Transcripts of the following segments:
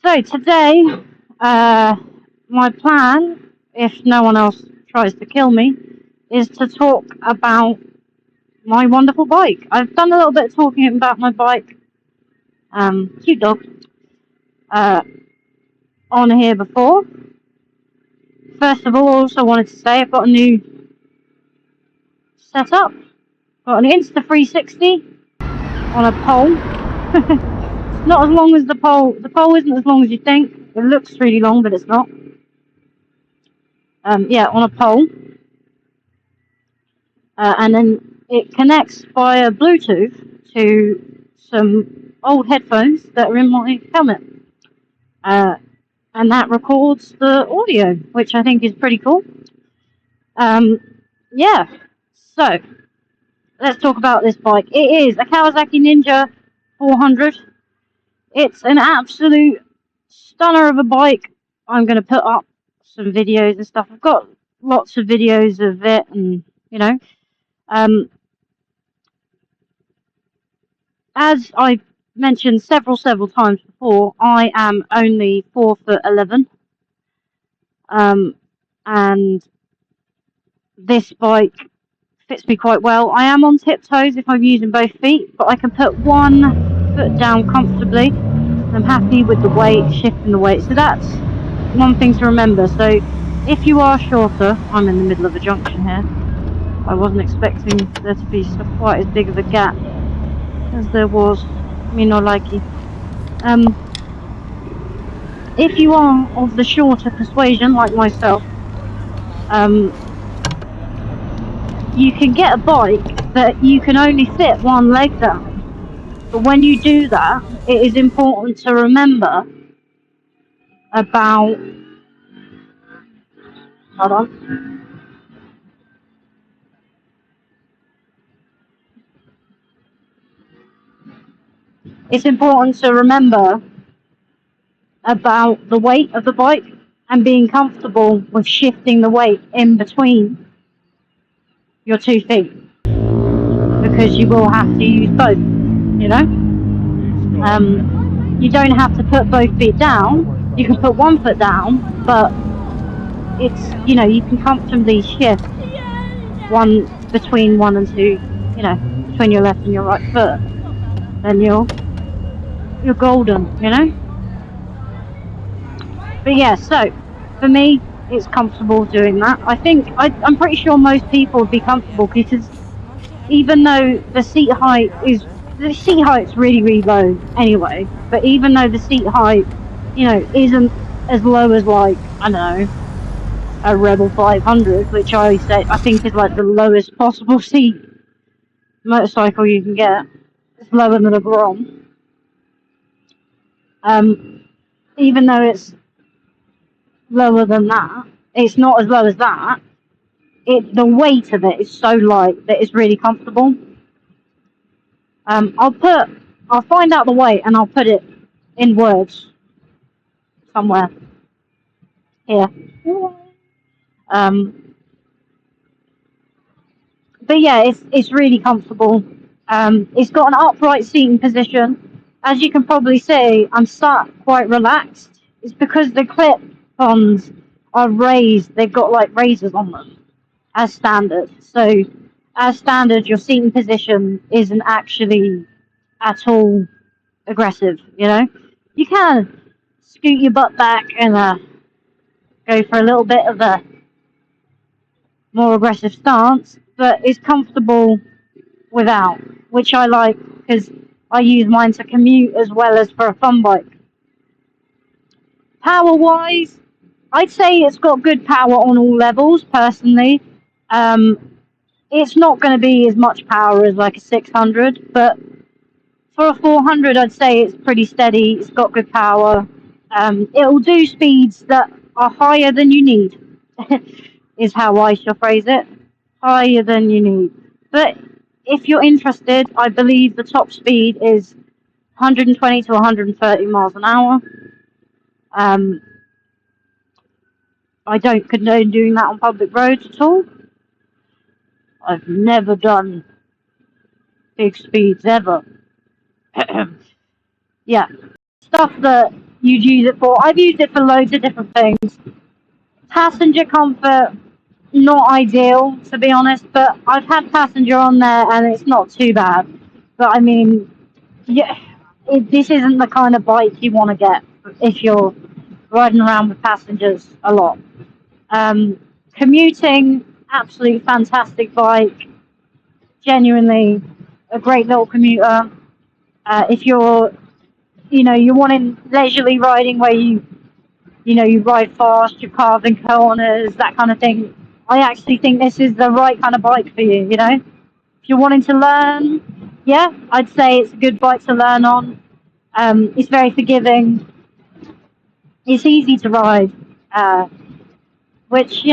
So today, my plan, if no one else tries to kill me, is to talk about my wonderful bike. I've done a little bit of talking about my bike, cute dog, on here before. First of all, I also wanted to say I've got a new setup. Got an Insta360 on a pole. It's not as long as the pole. The pole isn't as long as you think. It looks really long, but it's not. Yeah, on a pole. And then it connects via Bluetooth to some old headphones that are in my helmet. And that records the audio, which I think is pretty cool. Yeah, so let's talk about this bike. It is a Kawasaki Ninja 400. It's an absolute stunner of a bike. I'm going to put up some videos and stuff. I've got lots of videos of it, and as I've mentioned several times before, I am only 4'11", and this bike fits me quite well. I am on tiptoes if I'm using both feet, but I can put one foot down comfortably. I'm happy with the weight, shifting the weight. So that's one thing to remember. So if you are shorter, I'm in the middle of a junction here. I wasn't expecting there to be quite as big of a gap as there was. Me no likey. If you are of the shorter persuasion, like myself, you can get a bike that you can only fit one leg down. But when you do that, it is important to remember about... Hold on. It's important to remember about the weight of the bike and being comfortable with shifting the weight in between your 2 feet, because you will have to use both, you know? You don't have to put both feet down. You can put one foot down, but it's, you can comfortably shift one between 1 and 2, between your left and your right foot. Then you're golden, But yeah, so for me, it's comfortable doing that. I'm pretty sure most people would be comfortable, because even though the seat height's really low anyway, but even though the seat height, isn't as low as, like, I don't know, a Rebel 500, which I think is like the lowest possible seat motorcycle you can get. It's lower than a Grom. Even though it's lower than that, it's not as low as that. The weight of it is so light that it's really comfortable. I'll find out the weight and I'll put it in words somewhere here. But yeah, it's really comfortable. It's got an upright seating position. As you can probably see, I'm sat quite relaxed. It's because the clip-ons are raised. They've got like razors on them as standard. So as standard, your seating position isn't actually at all aggressive, You can scoot your butt back and go for a little bit of a more aggressive stance, but it's comfortable without, which I like, because I use mine to commute as well as for a fun bike. Power-wise, I'd say it's got good power on all levels, personally. It's not going to be as much power as like a 600, but for a 400, I'd say it's pretty steady. It's got good power. It'll do speeds that are higher than you need, is how I shall phrase it. Higher than you need. But if you're interested, I believe the top speed is 120 to 130 miles an hour. I don't condone doing that on public roads at all. I've never done big speeds ever. Yeah. Stuff that, you'd use it for. I've used it for loads of different things. Passenger comfort, not ideal to be honest, but I've had passenger on there and it's not too bad. But I mean, yeah, this isn't the kind of bike you want to get if you're riding around with passengers a lot. Commuting, absolutely fantastic bike. Genuinely a great little commuter. If you're wanting leisurely riding where you ride fast, you're carving corners, that kind of thing. I actually think this is the right kind of bike for you, you know? If you're wanting to learn, yeah, I'd say it's a good bike to learn on. It's very forgiving. It's easy to ride, which,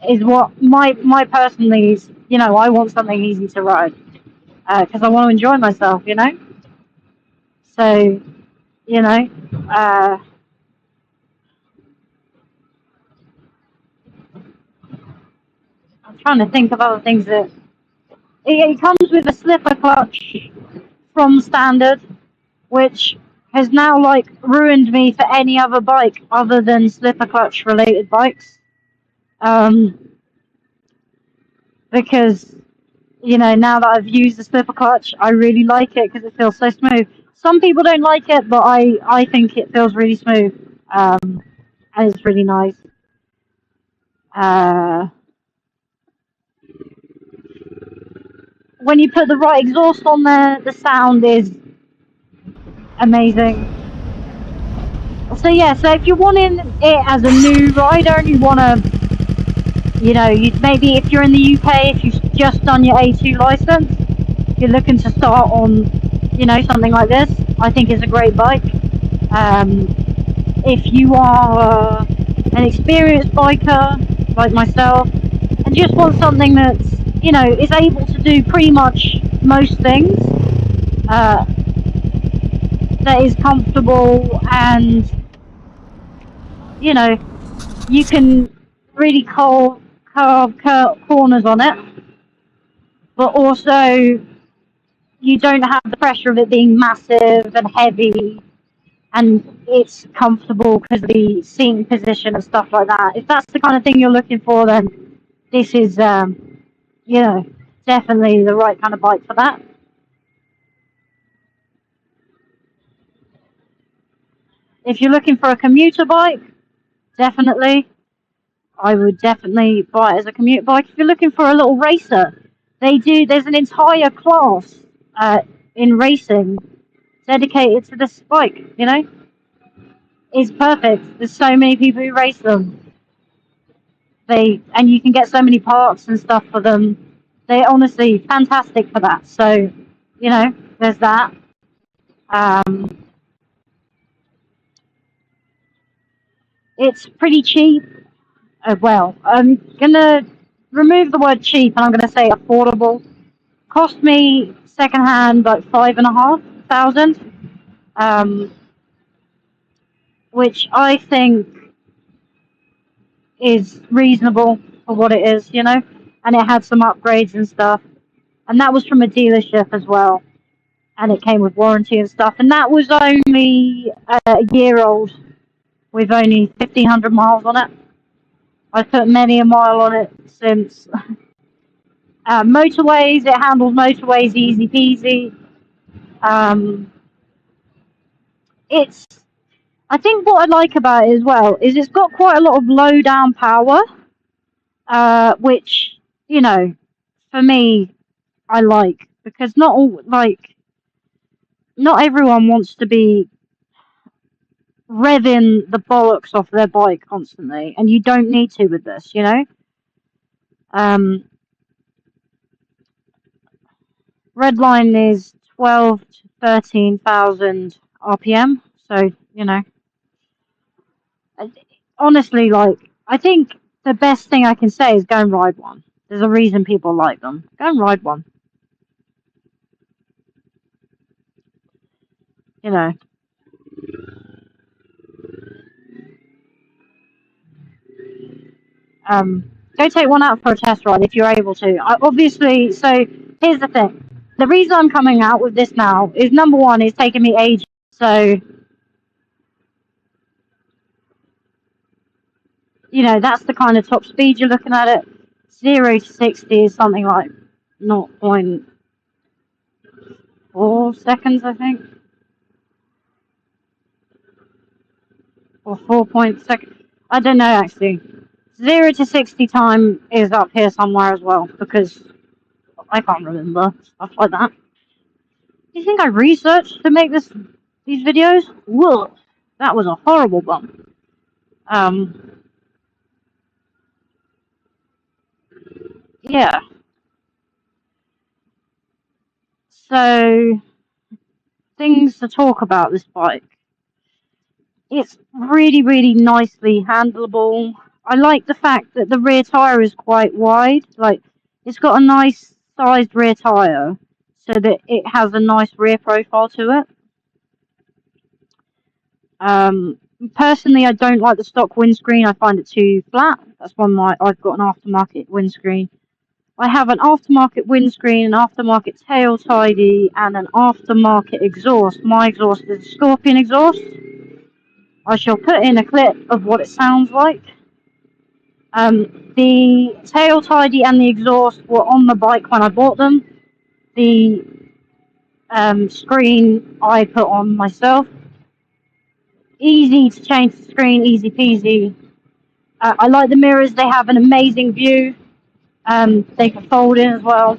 is what my personally is, I want something easy to ride because I want to enjoy myself, So, you know, uh, I'm trying to think of other things that it comes with a slipper clutch from standard, which has now like ruined me for any other bike other than slipper clutch related bikes. Um, because now that I've used the slipper clutch, I really like it because it feels so smooth. Some people don't like it, but I think it feels really smooth, and it's really nice. Uh, when you put the right exhaust on there, the sound is amazing. So yeah, so if you're wanting it as a new rider and you want to, maybe if you're in the UK, if you've just done your A2 license, you're looking to start on, something like this, I think it's a great bike. If you are an experienced biker like myself and just want something that's, is able to do pretty much most things, that is comfortable and, you can really carve corners on it, but also you don't have the pressure of it being massive and heavy, and it's comfortable because of the seating position and stuff like that. If that's the kind of thing you're looking for, then this is, definitely the right kind of bike for that. If you're looking for a commuter bike, definitely, I would definitely buy it as a commuter bike. If you're looking for a little racer, there's an entire class in racing dedicated to this bike, It's perfect. There's so many people who race them. And you can get so many parts and stuff for them. They're honestly fantastic for that. So, there's that. Um, it's pretty cheap. Well, I'm gonna remove the word cheap and I'm gonna say affordable. Cost me secondhand like 5,500, which I think is reasonable for what it is, and it had some upgrades and stuff, and that was from a dealership as well, and it came with warranty and stuff, and that was only a year old with only 1,500 miles on it. I've put many a mile on it since. Motorways, it handles motorways easy peasy. Um, it's I think what I like about it as well is it's got quite a lot of low down power, which, for me, I like because not everyone wants to be revving the bollocks off their bike constantly, and you don't need to with this, Um, Redline is 12 to 13,000 RPM, so honestly, I think the best thing I can say is go and ride one. There's a reason people like them. Go and ride one. You know. Go take one out for a test ride if you're able to. Obviously, so here's the thing. The reason I'm coming out with this now is number one, it's taken me ages. So you know, that's the kind of top speed you're looking at. It 0 to 60 is something like 0.4 seconds, I think, or 4 point second. I don't know actually. 0 to 60 time is up here somewhere as well, because I can't remember stuff like that. Do you think I researched to make these videos? Whoa, that was a horrible bump. Yeah. So, things to talk about this bike. It's really, really nicely handleable. I like the fact that the rear tyre is quite wide. Like, it's got a nice sized rear tyre so that it has a nice rear profile to it. Personally, I don't like the stock windscreen. I find it too flat. That's why I've got an aftermarket windscreen. I have an aftermarket windscreen, an aftermarket tail tidy, and an aftermarket exhaust. My exhaust is a Scorpion exhaust. I shall put in a clip of what it sounds like. The tail tidy and the exhaust were on the bike when I bought them. The screen I put on myself. Easy to change the screen, easy peasy. I like the mirrors, they have an amazing view. They can fold in as well.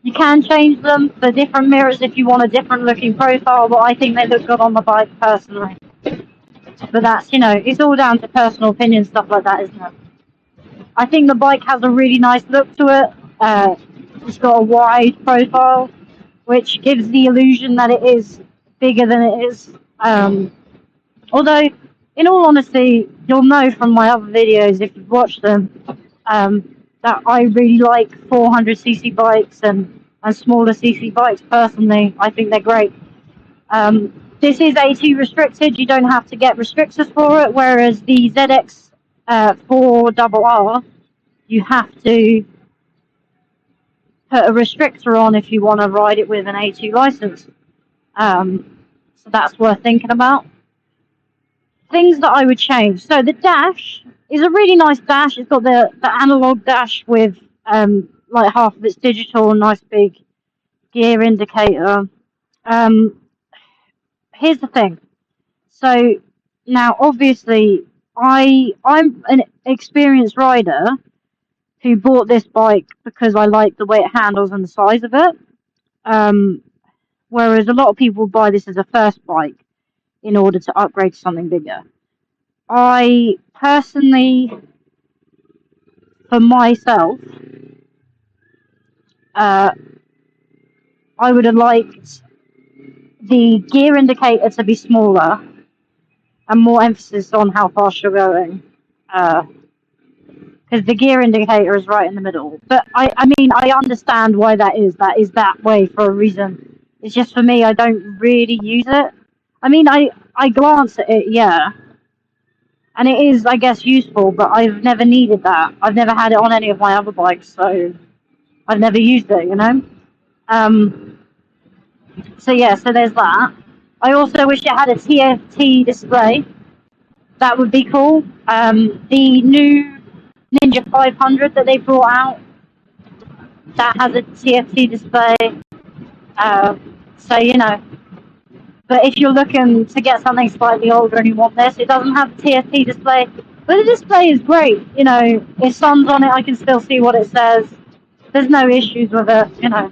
You can change them for different mirrors if you want a different looking profile, but I think they look good on the bike personally. But that's, you know, it's all down to personal opinion, stuff like that, isn't it? I think the bike has a really nice look to it. It's got a wide profile, which gives the illusion that it is bigger than it is. Although, in all honesty, you'll know from my other videos, if you've watched them, that I really like 400cc bikes and smaller cc bikes personally. I think they're great. This is AT restricted, you don't have to get restrictors for it, whereas the ZX 4RR, you have to put a restrictor on if you want to ride it with an A2 license. So that's worth thinking about. Things that I would change. So the dash is a really nice dash. It's got the analog dash with like half of it's digital, nice big gear indicator. Here's the thing. So now obviously I'm an experienced rider who bought this bike because I like the way it handles and the size of it. Whereas a lot of people buy this as a first bike in order to upgrade to something bigger. I personally, for myself, I would have liked the gear indicator to be smaller and more emphasis on how fast you're going. Because the gear indicator is right in the middle. But I mean, I understand why that is. That is that way for a reason. It's just for me, I don't really use it. I mean, I glance at it, yeah. And it is, I guess, useful, but I've never needed that. I've never had it on any of my other bikes, so I've never used it, you know? So yeah, so there's that. I also wish it had a TFT display. That would be cool. The new Ninja 500 that they brought out, that has a TFT display. So, you know, but if you're looking to get something slightly older and you want this, it doesn't have a TFT display. But the display is great. You know, if sun's on it, I can still see what it says. There's no issues with it, you know.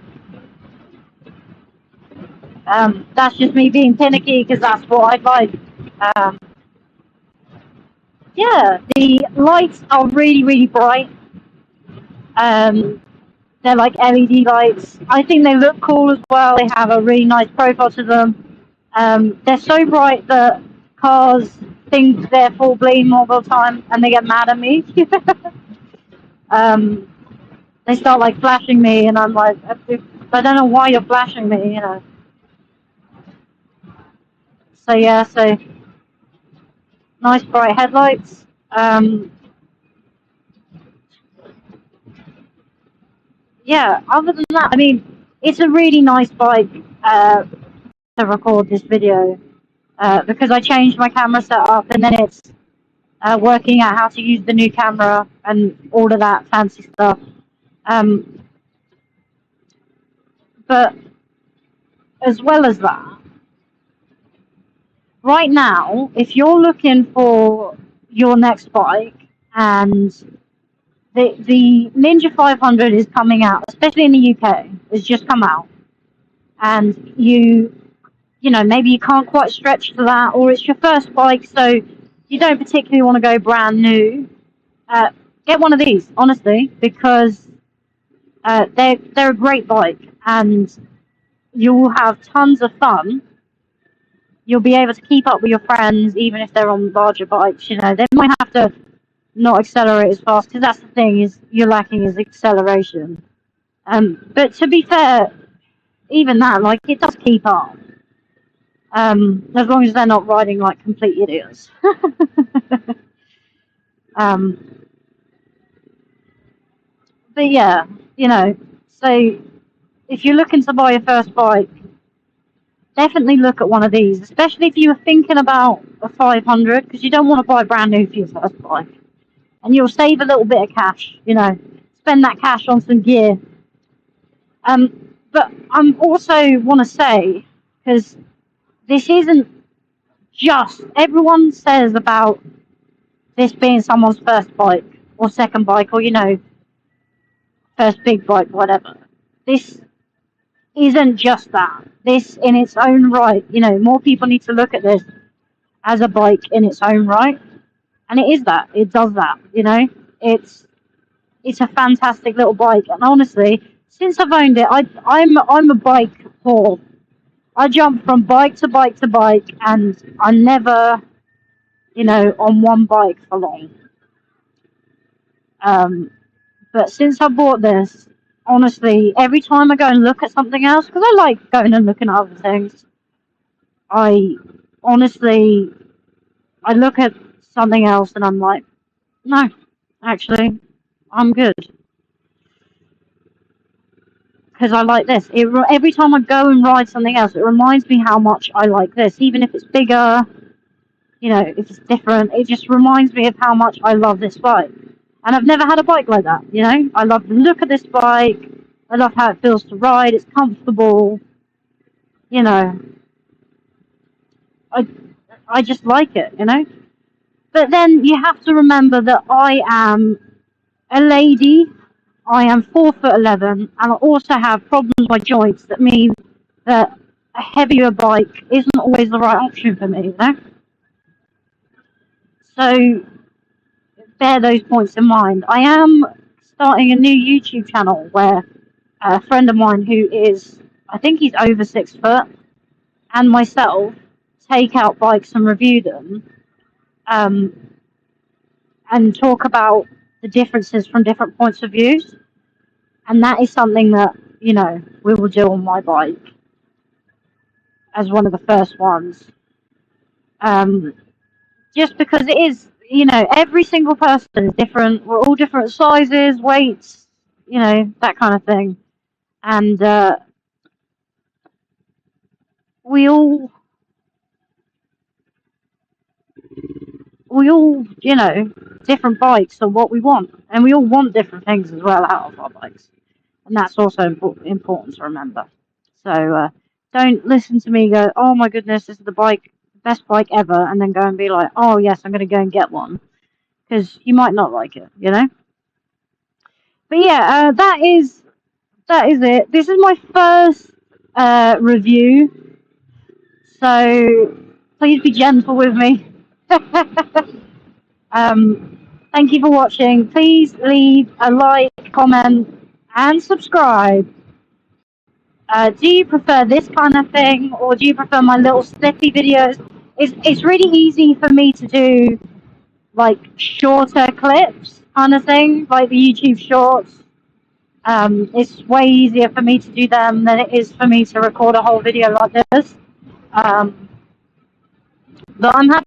That's just me being finicky because that's what I like. Um, yeah, the lights are really, really bright. They're like LED lights. I think they look cool as well. They have a really nice profile to them. They're so bright that cars think they're full bleeding all the time and they get mad at me. They start like flashing me and I'm like, I don't know why you're flashing me, you know. So yeah, so nice bright headlights. Yeah, other than that, I mean, it's a really nice bike to record this video because I changed my camera setup and then it's working out how to use the new camera and all of that fancy stuff. But as well as that, right now, if you're looking for your next bike, and the Ninja 500 is coming out, especially in the UK, it's just come out, and you know, maybe you can't quite stretch to that, or it's your first bike, so you don't particularly want to go brand new. Get one of these, honestly, because they're a great bike, and you'll have tons of fun. You'll be able to keep up with your friends, even if they're on larger bikes. You know, they might have to not accelerate as fast, because that's the thing, is you're lacking is acceleration. But to be fair, even that, like, it does keep up. As long as they're not riding like complete idiots. um, but yeah, you know, so if you're looking to buy your first bike, definitely look at one of these, especially if you were thinking about a 500, because you don't want to buy brand new for your first bike. And you'll save a little bit of cash, you know, spend that cash on some gear. But I'm also want to say, because this isn't just, everyone says about this being someone's first bike or second bike, or, you know, first big bike, whatever. This isn't just that. This in its own right, you know, more people need to look at this as a bike in its own right. And it is that. It does that, you know. It's a fantastic little bike, and honestly, since I've owned it, I'm a bike whore. I jump from bike to bike to bike, and I'm never, you know, on one bike for long. But since I bought this, honestly, every time I go and look at something else, because I like going and looking at other things, I honestly, I look at something else and I'm like, no, actually, I'm good. Because I like this. Every time I go and ride something else, it reminds me how much I like this. Even if it's bigger, you know, if it's different, it just reminds me of how much I love this bike. And I've never had a bike like that, you know. I love the look of this bike. I love how it feels to ride. It's comfortable. You know, I, I just like it, you know. But then you have to remember that I am a lady. I am 4'11", and I also have problems with my joints that mean that a heavier bike isn't always the right option for me, you know. So bear those points in mind. I am starting a new YouTube channel where a friend of mine who is, I think he's over 6 foot, and myself take out bikes and review them, um, and talk about the differences from different points of views. And that is something that, you know, we will do on my bike as one of the first ones. Um, just because it is, you know, every single person is different. We're all different sizes, weights, you know, that kind of thing. And we all, you know, different bikes are what we want. And we all want different things as well out of our bikes. And that's also important to remember. So don't listen to me go, oh my goodness, this is the best bike ever, and then go and be like, oh yes, I'm going to go and get one, because you might not like it, you know. But yeah, that is it. This is my first review, so please be gentle with me. Thank you for watching. Please leave a like, comment, and subscribe. Do you prefer this kind of thing, or do you prefer my little snippy videos? It's really easy for me to do like shorter clips kind of thing, like the YouTube shorts. It's way easier for me to do them than it is for me to record a whole video like this. But I'm happy